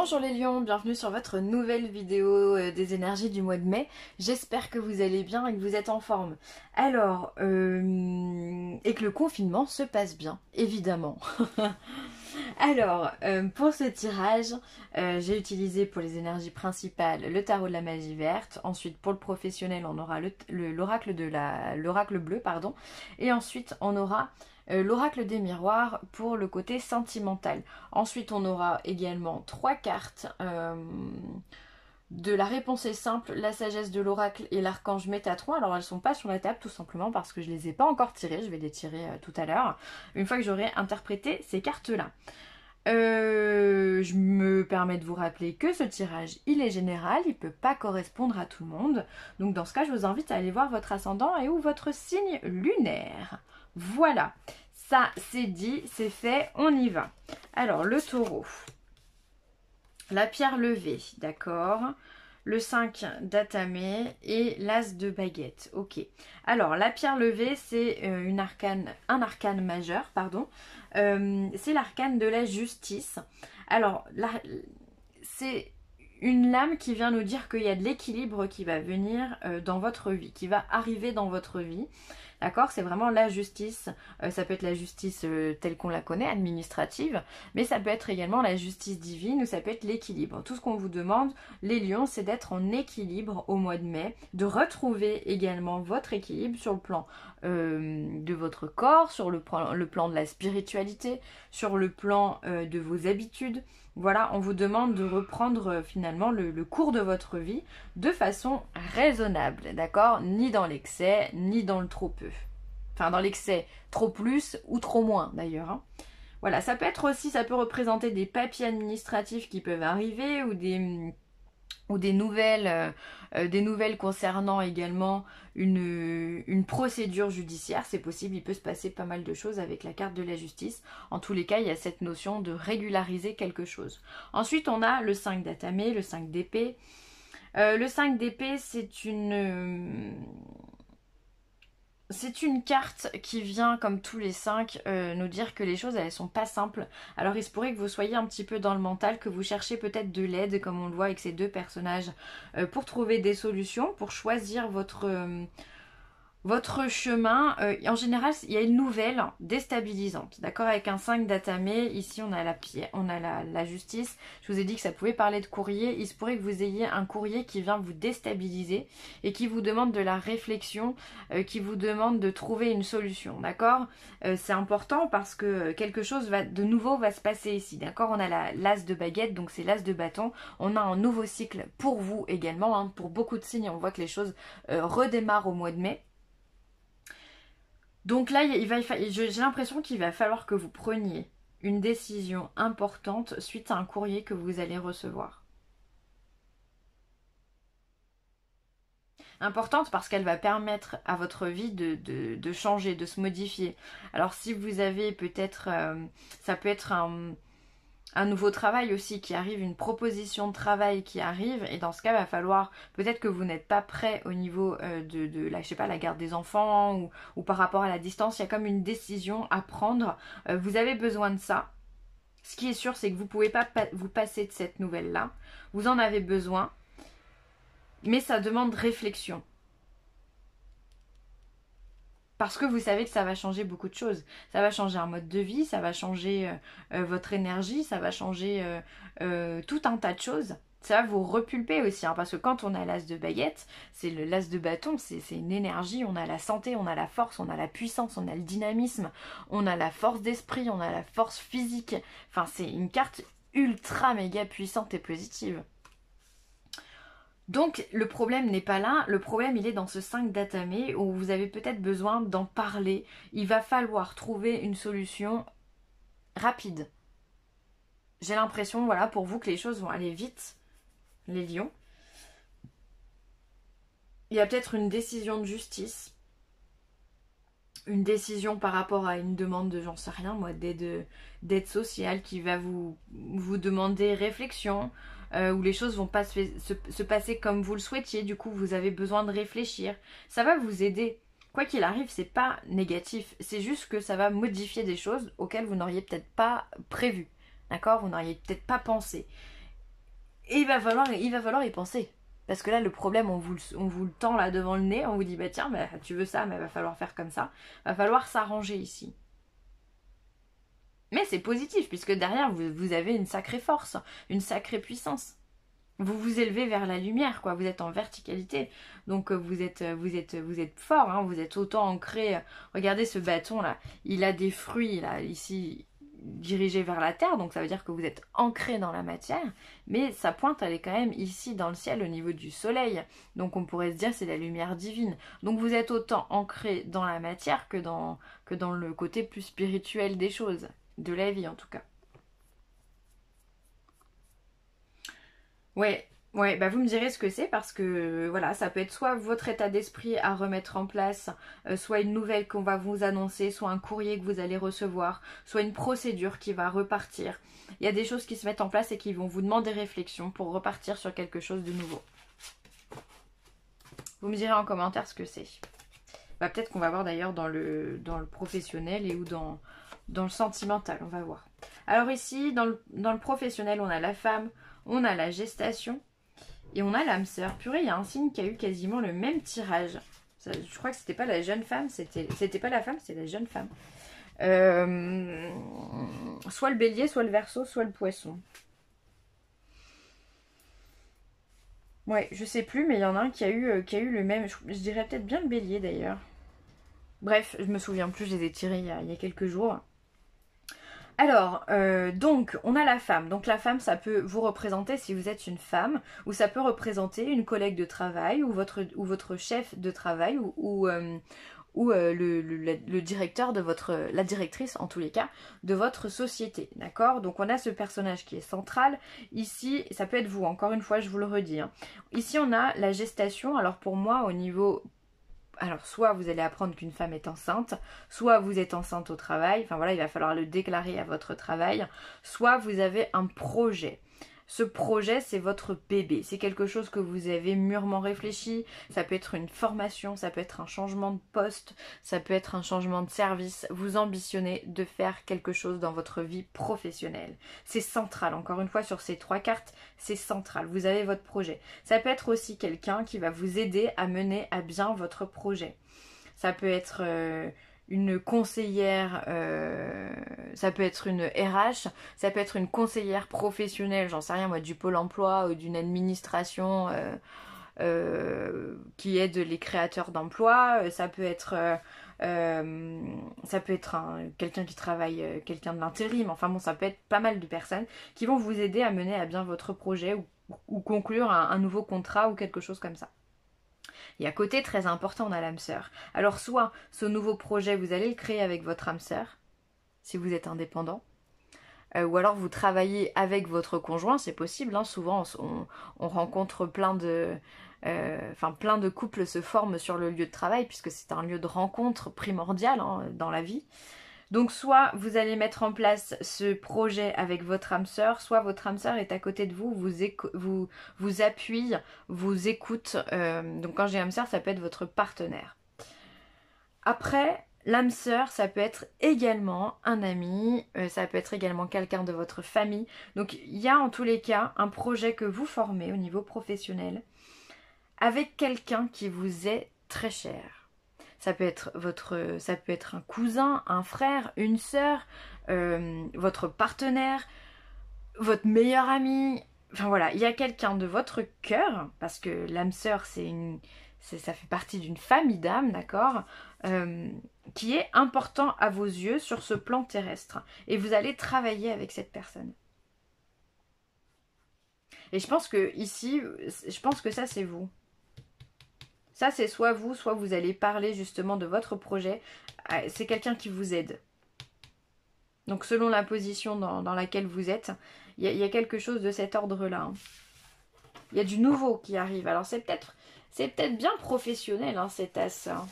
Bonjour les lions, bienvenue sur votre nouvelle vidéo des énergies du mois de mai. J'espère que vous allez bien et que vous êtes en forme. Alors, et que le confinement se passe bien, évidemment. Alors, pour ce tirage, j'ai utilisé pour les énergies principales le tarot de la magie verte. Ensuite, pour le professionnel, on aura l'oracle bleu, pardon. Et ensuite, on aura l'oracle des miroirs pour le côté sentimental. Ensuite, on aura également 3 cartes de la réponse est simple, la sagesse de l'oracle et l'archange Métatron. Alors, elles ne sont pas sur la table tout simplement parce que je ne les ai pas encore tirées. Je vais les tirer tout à l'heure, une fois que j'aurai interprété ces cartes-là. Je me permets de vous rappeler que ce tirage, il est général, il ne peut pas correspondre à tout le monde. Donc dans ce cas, je vous invite à aller voir votre ascendant et ou votre signe lunaire. Voilà, ça c'est dit, c'est fait, on y va. Alors le taureau, la pierre levée, d'accord, le 5 d'atamé et l'as de baguette. Ok. Alors la pierre levée, c'est un arcane majeur, pardon. C'est l'arcane de la justice. Alors c'est une lame qui vient nous dire qu'il y a de l'équilibre qui va venir dans votre vie, qui va arriver dans votre vie. D'accord, c'est vraiment la justice. Ça peut être la justice telle qu'on la connaît, administrative, mais ça peut être également la justice divine ou ça peut être l'équilibre. Tout ce qu'on vous demande, les lions, c'est d'être en équilibre au mois de mai, de retrouver également votre équilibre sur le plan de votre corps, sur le plan de la spiritualité, sur le plan de vos habitudes. Voilà, on vous demande de reprendre finalement le cours de votre vie de façon raisonnable, d'accord? Ni dans l'excès, ni dans le trop peu. Enfin, dans l'excès, trop plus ou trop moins d'ailleurs. Hein. Voilà, ça peut être aussi, ça peut représenter des papiers administratifs qui peuvent arriver ou des nouvelles concernant également une procédure judiciaire, c'est possible, il peut se passer pas mal de choses avec la carte de la justice. En tous les cas, il y a cette notion de régulariser quelque chose. Ensuite, on a le 5 d'atamé, le 5 d'épée. Le 5 d'épée, c'est une carte qui vient, comme tous les 5, nous dire que les choses, elles sont pas simples. Alors il se pourrait que vous soyez un petit peu dans le mental, que vous cherchez peut-être de l'aide, comme on le voit avec ces deux personnages, pour trouver des solutions, pour choisir votre chemin. En général, il y a une nouvelle déstabilisante, d'accord, avec un 5 d'atamé. Ici on a la justice. Je vous ai dit que ça pouvait parler de courrier. Il se pourrait que vous ayez un courrier qui vient vous déstabiliser et qui vous demande de la réflexion, qui vous demande de trouver une solution, d'accord. C'est important parce que quelque chose de nouveau va se passer ici, d'accord. On a l'as de baguette, donc c'est l'as de bâton. On a un nouveau cycle pour vous également, hein. Pour beaucoup de signes, on voit que les choses redémarrent au mois de mai. Donc là, j'ai l'impression qu'il va falloir que vous preniez une décision importante suite à un courrier que vous allez recevoir. Importante parce qu'elle va permettre à votre vie de changer, de se modifier. Alors si vous avez peut-être, ça peut être un nouveau travail aussi qui arrive, une proposition de travail qui arrive, et dans ce cas, il va falloir, peut-être que vous n'êtes pas prêt au niveau je sais pas, la garde des enfants ou par rapport à la distance, il y a comme une décision à prendre, vous avez besoin de ça. Ce qui est sûr, c'est que vous ne pouvez pas vous passer de cette nouvelle-là, vous en avez besoin, mais ça demande réflexion. Parce que vous savez que ça va changer beaucoup de choses. Ça va changer un mode de vie, ça va changer votre énergie, ça va changer tout un tas de choses. Ça va vous repulper aussi, hein, parce que quand on a l'as de baguette, c'est l'as de bâton, c'est une énergie, on a la santé, on a la force, on a la puissance, on a le dynamisme, on a la force d'esprit, on a la force physique. Enfin, c'est une carte ultra méga puissante et positive. Donc le problème n'est pas là, le problème il est dans ce 5 d'atamé où vous avez peut-être besoin d'en parler. Il va falloir trouver une solution rapide. J'ai l'impression, voilà, pour vous que les choses vont aller vite, les lions. Il y a peut-être une décision de justice, une décision par rapport à une demande de, j'en sais rien moi, d'aide sociale qui va vous demander réflexion. Où les choses vont pas se passer comme vous le souhaitiez, du coup vous avez besoin de réfléchir. Ça va vous aider. Quoi qu'il arrive, c'est pas négatif, c'est juste que ça va modifier des choses auxquelles vous n'auriez peut-être pas prévu. D'accord, vous n'auriez peut-être pas pensé. Et il va falloir y penser. Parce que là, le problème, on vous le tend là devant le nez, on vous dit, bah tiens, bah, tu veux ça, mais il va falloir faire comme ça. Il va falloir s'arranger ici. Mais c'est positif, puisque derrière, vous avez une sacrée force, une sacrée puissance. Vous vous élevez vers la lumière, quoi. Vous êtes en verticalité. Donc vous êtes fort, hein. Vous êtes autant ancré. Regardez ce bâton là. Il a des fruits là, ici, dirigés vers la terre. Donc ça veut dire que vous êtes ancré dans la matière. Mais sa pointe, elle est quand même ici dans le ciel, au niveau du soleil. Donc on pourrait se dire c'est la lumière divine. Donc vous êtes autant ancré dans la matière que dans le côté plus spirituel des choses. De la vie en tout cas. Ouais, ouais, bah vous me direz ce que c'est parce que voilà, ça peut être soit votre état d'esprit à remettre en place, soit une nouvelle qu'on va vous annoncer, soit un courrier que vous allez recevoir, soit une procédure qui va repartir. Il y a des choses qui se mettent en place et qui vont vous demander réflexion pour repartir sur quelque chose de nouveau. Vous me direz en commentaire ce que c'est. Bah, peut-être qu'on va voir d'ailleurs dans le professionnel et ou dans le sentimental, on va voir. Alors ici, dans le professionnel, on a la femme, on a la gestation et on a l'âme sœur. Purée, il y a un signe qui a eu quasiment le même tirage. Ça, je crois que c'était pas la jeune femme, c'était pas la femme, c'était la jeune femme. Soit le bélier, soit le verseau, soit le poisson. Ouais, je sais plus, mais il y en a un qui a eu le même. Je dirais peut-être bien le bélier d'ailleurs. Bref, je me souviens plus, je les ai tirés il y a quelques jours. Alors, donc, on a la femme. Donc la femme, ça peut vous représenter si vous êtes une femme, ou ça peut représenter une collègue de travail, ou votre chef de travail, ou le directeur de la directrice en tous les cas, de votre société. D'accord? Donc on a ce personnage qui est central. Ici, ça peut être vous, encore une fois, je vous le redis. Hein. Ici, on a la gestation. Alors pour moi, au niveau... Alors, soit vous allez apprendre qu'une femme est enceinte, soit vous êtes enceinte au travail, enfin voilà, il va falloir le déclarer à votre travail, soit vous avez un projet. Ce projet, c'est votre bébé. C'est quelque chose que vous avez mûrement réfléchi. Ça peut être une formation, ça peut être un changement de poste, ça peut être un changement de service. Vous ambitionnez de faire quelque chose dans votre vie professionnelle. C'est central. Encore une fois, sur ces 3 cartes, c'est central. Vous avez votre projet. Ça peut être aussi quelqu'un qui va vous aider à mener à bien votre projet. Ça peut être... une conseillère, ça peut être une RH, ça peut être une conseillère professionnelle, j'en sais rien moi, du Pôle emploi ou d'une administration qui aide les créateurs d'emplois, ça peut être quelqu'un qui travaille, quelqu'un de l'intérim, enfin bon, ça peut être pas mal de personnes qui vont vous aider à mener à bien votre projet ou conclure un nouveau contrat ou quelque chose comme ça. Et à côté, très important, on a l'âme sœur. Alors soit ce nouveau projet, vous allez le créer avec votre âme sœur, si vous êtes indépendant, ou alors vous travaillez avec votre conjoint, c'est possible. Hein, souvent, on rencontre plein de couples se forment sur le lieu de travail, puisque c'est un lieu de rencontre primordial hein, dans la vie. Donc soit vous allez mettre en place ce projet avec votre âme sœur, soit votre âme sœur est à côté de vous, vous appuie, vous écoute. Donc quand j'ai âme sœur, ça peut être votre partenaire. Après, l'âme sœur, ça peut être également un ami, ça peut être également quelqu'un de votre famille. Donc il y a en tous les cas un projet que vous formez au niveau professionnel avec quelqu'un qui vous est très cher. Ça peut être un cousin, un frère, une sœur, votre partenaire, votre meilleur ami. Enfin voilà, il y a quelqu'un de votre cœur, parce que l'âme sœur, ça fait partie d'une famille d'âmes, d'accord, qui est important à vos yeux sur ce plan terrestre. Et vous allez travailler avec cette personne. Et je pense que ici, ça c'est vous. Ça, c'est soit vous allez parler justement de votre projet. C'est quelqu'un qui vous aide. Donc, selon la position dans laquelle vous êtes, il y a quelque chose de cet ordre-là. Hein. Il y a du nouveau qui arrive. Alors, c'est peut-être bien professionnel, hein, cet as. Hein.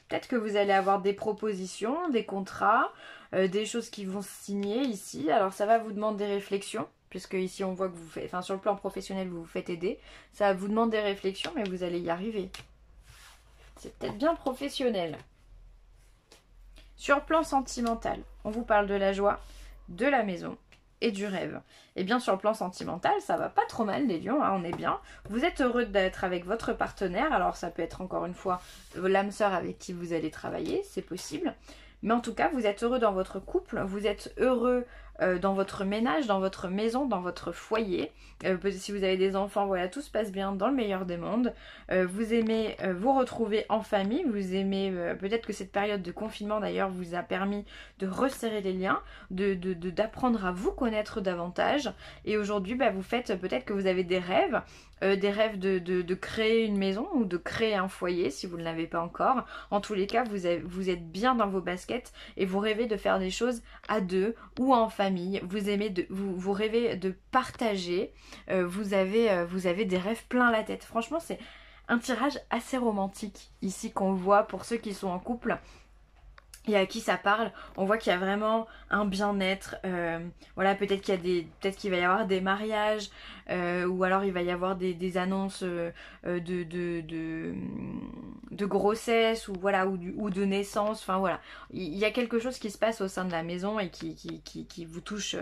Peut-être que vous allez avoir des propositions, des contrats, des choses qui vont se signer ici. Alors, ça va vous demander des réflexions. Puisque ici on voit que vous faites, enfin sur le plan professionnel vous vous faites aider, ça vous demande des réflexions mais vous allez y arriver. C'est peut-être bien professionnel. Sur le plan sentimental, on vous parle de la joie, de la maison et du rêve. Et bien sur le plan sentimental, ça va pas trop mal les lions, hein, on est bien. Vous êtes heureux d'être avec votre partenaire, alors ça peut être encore une fois l'âme sœur avec qui vous allez travailler, c'est possible. Mais en tout cas, vous êtes heureux dans votre couple, vous êtes heureux dans votre ménage, dans votre maison, dans votre foyer. Si vous avez des enfants, voilà, tout se passe bien dans le meilleur des mondes. Vous aimez vous retrouver en famille, vous aimez, peut-être que cette période de confinement d'ailleurs vous a permis de resserrer les liens, d'apprendre à vous connaître davantage. Et aujourd'hui, bah, vous faites, peut-être que vous avez des rêves de créer une maison ou de créer un foyer si vous ne l'avez pas encore. En tous les cas, vous êtes bien dans vos baskets et vous rêvez de faire des choses à deux ou en famille. Vous rêvez de partager. Vous avez des rêves plein la tête. Franchement, c'est un tirage assez romantique ici qu'on voit pour ceux qui sont en couple. Et à qui ça parle, on voit qu'il y a vraiment un bien-être, voilà, peut-être qu'il va y avoir des mariages, ou alors il va y avoir des annonces de grossesse, ou voilà, ou de naissance, enfin voilà. Il y a quelque chose qui se passe au sein de la maison et qui vous touche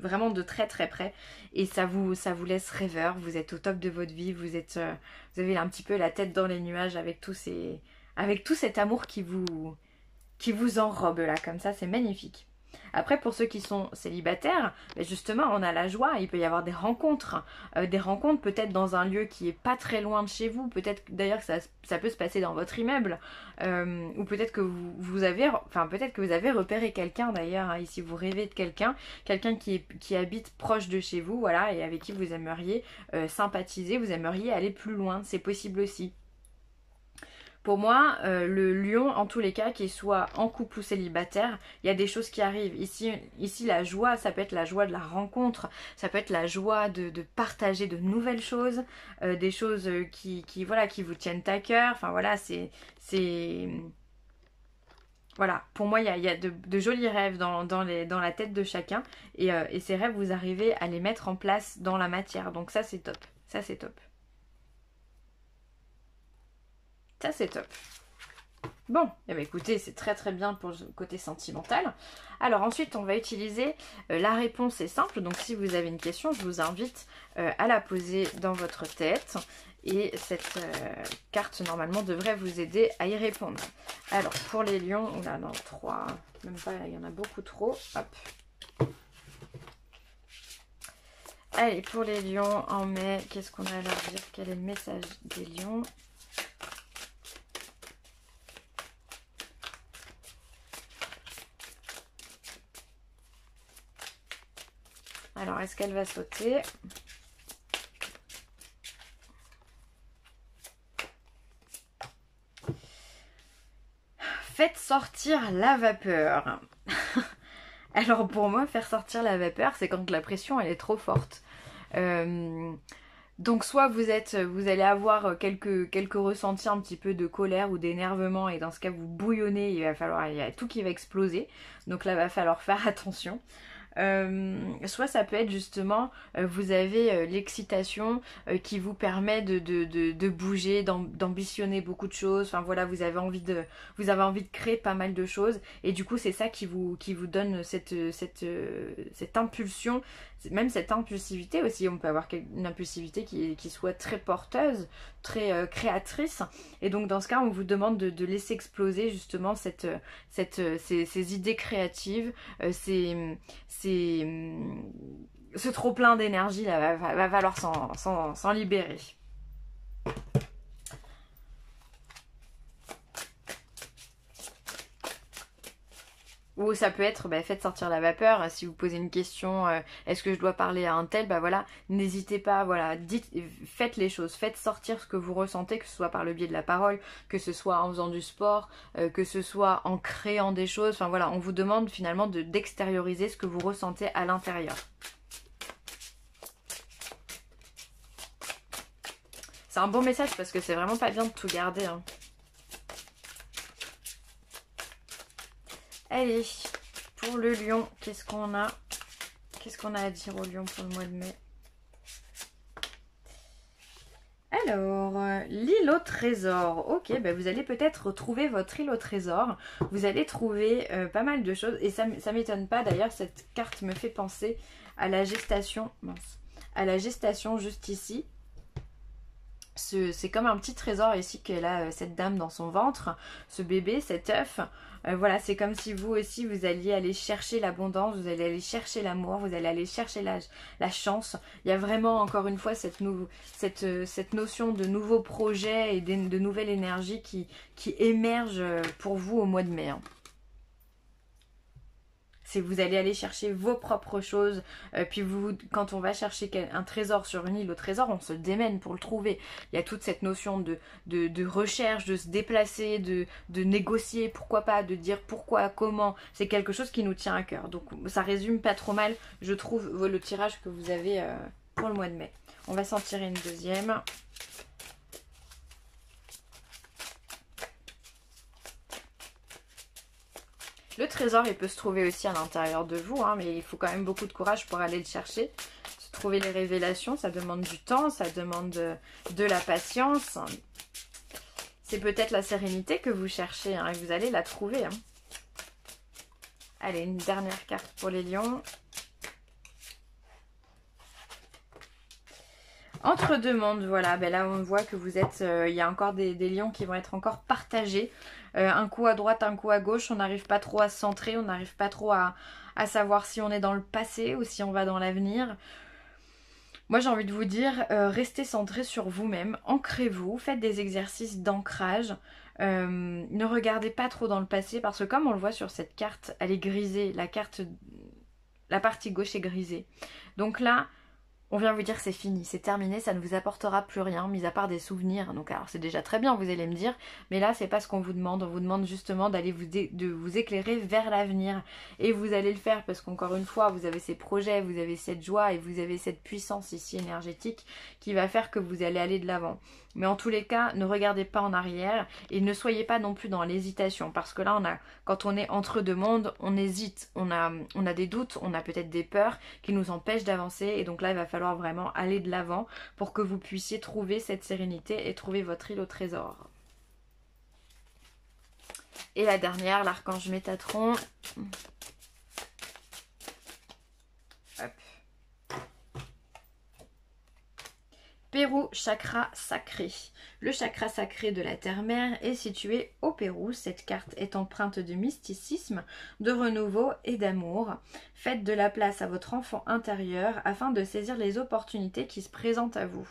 vraiment de très très près, et ça vous laisse rêveur, vous êtes au top de votre vie, vous avez un petit peu la tête dans les nuages avec tout cet amour qui vous enrobe là, comme ça, c'est magnifique. Après, pour ceux qui sont célibataires, ben justement, on a la joie, il peut y avoir des rencontres peut-être dans un lieu qui est pas très loin de chez vous, peut-être d'ailleurs que ça peut se passer dans votre immeuble, ou peut-être que vous avez repéré quelqu'un d'ailleurs, hein, ici vous rêvez de quelqu'un qui habite proche de chez vous, voilà, et avec qui vous aimeriez sympathiser, vous aimeriez aller plus loin, c'est possible aussi. Pour moi, le lion, en tous les cas, qu'il soit en couple ou célibataire, il y a des choses qui arrivent. Ici, la joie, ça peut être la joie de la rencontre, ça peut être la joie de partager de nouvelles choses, des choses qui vous tiennent à cœur. Enfin voilà, voilà, pour moi, il y a de jolis rêves dans la tête de chacun. Et ces rêves, vous arrivez à les mettre en place dans la matière. Donc ça, c'est top. Ça, c'est top. Ça, c'est top. Bon, eh bien, écoutez, c'est très très bien pour le côté sentimental. Alors ensuite, on va utiliser la réponse est simple. Donc si vous avez une question, je vous invite à la poser dans votre tête. Et cette carte, normalement, devrait vous aider à y répondre. Alors, pour les lions, on a non, 3, même pas, il y en a beaucoup trop. Hop. Allez, pour les lions, en mai, qu'est-ce qu'on a à leur dire? Quel est le message des lions? Alors, est-ce qu'elle va sauter? Faites sortir la vapeur. Alors, pour moi, faire sortir la vapeur, c'est quand la pression, elle est trop forte. Donc, soit vous allez avoir quelques ressentis un petit peu de colère ou d'énervement, et dans ce cas, vous bouillonnez, il y a tout qui va exploser. Donc là, il va falloir faire attention. Soit ça peut être justement vous avez l'excitation qui vous permet de bouger, d'ambitionner beaucoup de choses, enfin voilà, vous avez envie de créer pas mal de choses, et du coup c'est ça qui vous donne cette impulsion, même cette impulsivité aussi. On peut avoir une impulsivité qui soit très porteuse, très créatrice, et donc dans ce cas on vous demande de laisser exploser justement ces idées créatives, ce trop plein d'énergie là, va falloir s'en libérer. Ou ça peut être, faites sortir la vapeur. Si vous posez une question, est-ce que je dois parler à un tel, voilà, n'hésitez pas, voilà, faites les choses, faites sortir ce que vous ressentez, que ce soit par le biais de la parole, que ce soit en faisant du sport, que ce soit en créant des choses, enfin voilà, on vous demande finalement d'extérioriser ce que vous ressentez à l'intérieur. C'est un bon message parce que c'est vraiment pas bien de tout garder, hein. Allez, pour le lion, qu'est-ce qu'on a? Qu'est-ce qu'on a à dire au lion pour le mois de mai? Alors, l'île au trésor. Ok, ben vous allez peut-être retrouver votre île au trésor. Vous allez trouver pas mal de choses. Et ça m'étonne pas. D'ailleurs, cette carte me fait penser à la gestation. Mince. À la gestation juste ici. C'est comme un petit trésor ici qu'elle a cette dame dans son ventre. Ce bébé, cet œuf. Voilà, c'est comme si vous aussi, vous alliez aller chercher l'abondance, vous allez aller chercher l'amour, vous allez aller chercher la chance. Il y a vraiment, encore une fois, cette notion de nouveaux projets et de nouvelle énergie qui émerge pour vous au mois de mai. Hein. C'est vous allez aller chercher vos propres choses. Puis quand on va chercher un trésor sur une île au trésor, on se démène pour le trouver. Il y a toute cette notion de recherche, de se déplacer, de négocier, pourquoi pas, de dire pourquoi, comment. C'est quelque chose qui nous tient à cœur. Donc ça résume pas trop mal, je trouve, le tirage que vous avez pour le mois de mai. On va s'en tirer une deuxième. Le trésor, il peut se trouver aussi à l'intérieur de vous, hein, mais il faut quand même beaucoup de courage pour aller le chercher. Se trouver les révélations, ça demande du temps, ça demande de la patience. C'est peut-être la sérénité que vous cherchez, hein, et vous allez la trouver. Hein. Allez, une dernière carte pour les lions. Entre deux mondes, voilà, ben là on voit que vous êtes, il y a encore des lions qui vont être encore partagés. Un coup à droite, un coup à gauche, on n'arrive pas trop à se centrer, on n'arrive pas trop à savoir si on est dans le passé ou si on va dans l'avenir. Moi j'ai envie de vous dire, restez centré sur vous-même, ancrez-vous, faites des exercices d'ancrage. Ne regardez pas trop dans le passé parce que comme on le voit sur cette carte, elle est grisée, la partie gauche est grisée. Donc là, on vient vous dire c'est fini, c'est terminé, ça ne vous apportera plus rien, mis à part des souvenirs. Donc alors c'est déjà très bien, vous allez me dire, mais là c'est pas ce qu'on vous demande. On vous demande justement d'aller de vous éclairer vers l'avenir. Et vous allez le faire parce qu'encore une fois, vous avez ces projets, vous avez cette joie et vous avez cette puissance ici énergétique qui va faire que vous allez aller de l'avant. Mais en tous les cas, ne regardez pas en arrière et ne soyez pas non plus dans l'hésitation. Parce que là, quand on est entre deux mondes, on hésite, on a des doutes, on a peut-être des peurs qui nous empêchent d'avancer. Et donc là, il va falloir vraiment aller de l'avant pour que vous puissiez trouver cette sérénité et trouver votre île au trésor. Et la dernière, l'archange Métatron. Hop. Pérou, chakra sacré. Le chakra sacré de la terre-mère est situé au Pérou. Cette carte est empreinte de mysticisme, de renouveau et d'amour. Faites de la place à votre enfant intérieur afin de saisir les opportunités qui se présentent à vous.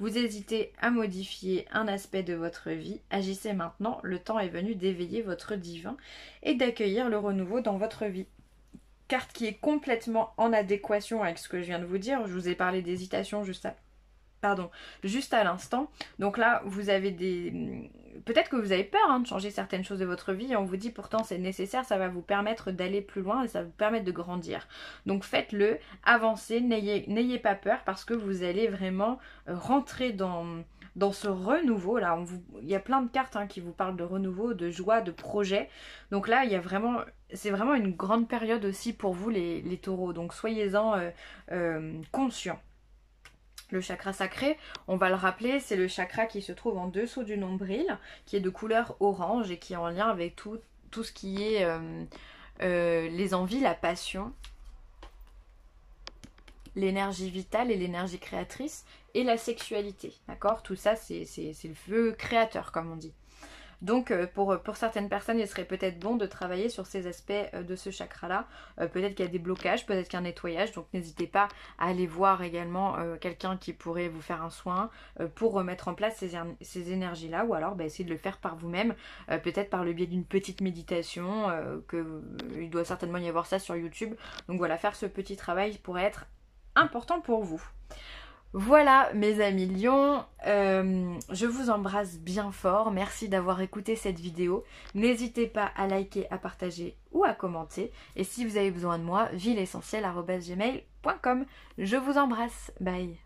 Vous hésitez à modifier un aspect de votre vie. Agissez maintenant, le temps est venu d'éveiller votre divin et d'accueillir le renouveau dans votre vie. Carte qui est complètement en adéquation avec ce que je viens de vous dire. Je vous ai parlé d'hésitation juste à l'instant. Donc là, vous avez peut-être que vous avez peur de changer certaines choses de votre vie et on vous dit pourtant c'est nécessaire, ça va vous permettre d'aller plus loin et ça va vous permettre de grandir. Donc faites-le, avancez, n'ayez pas peur parce que vous allez vraiment rentrer dans ce renouveau. Là, il y a plein de cartes qui vous parlent de renouveau, de joie, de projet. Donc là, c'est vraiment une grande période aussi pour vous les taureaux. Donc soyez-en conscients. Le chakra sacré, on va le rappeler, c'est le chakra qui se trouve en dessous du nombril, qui est de couleur orange et qui est en lien avec tout ce qui est les envies, la passion, l'énergie vitale et l'énergie créatrice et la sexualité. D'accord? Tout ça, c'est le feu créateur, comme on dit. Donc pour certaines personnes, il serait peut-être bon de travailler sur ces aspects de ce chakra-là. Peut-être qu'il y a des blocages, peut-être qu'il y a un nettoyage. Donc n'hésitez pas à aller voir également quelqu'un qui pourrait vous faire un soin pour remettre en place ces énergies-là. Ou alors essayez de le faire par vous-même, peut-être par le biais d'une petite méditation. Il doit certainement y avoir ça sur YouTube. Donc voilà, faire ce petit travail pourrait être important pour vous. Voilà mes amis lions, je vous embrasse bien fort, merci d'avoir écouté cette vidéo. N'hésitez pas à liker, à partager ou à commenter. Et si vous avez besoin de moi, vileessentielle@gmail.com. Je vous embrasse, bye.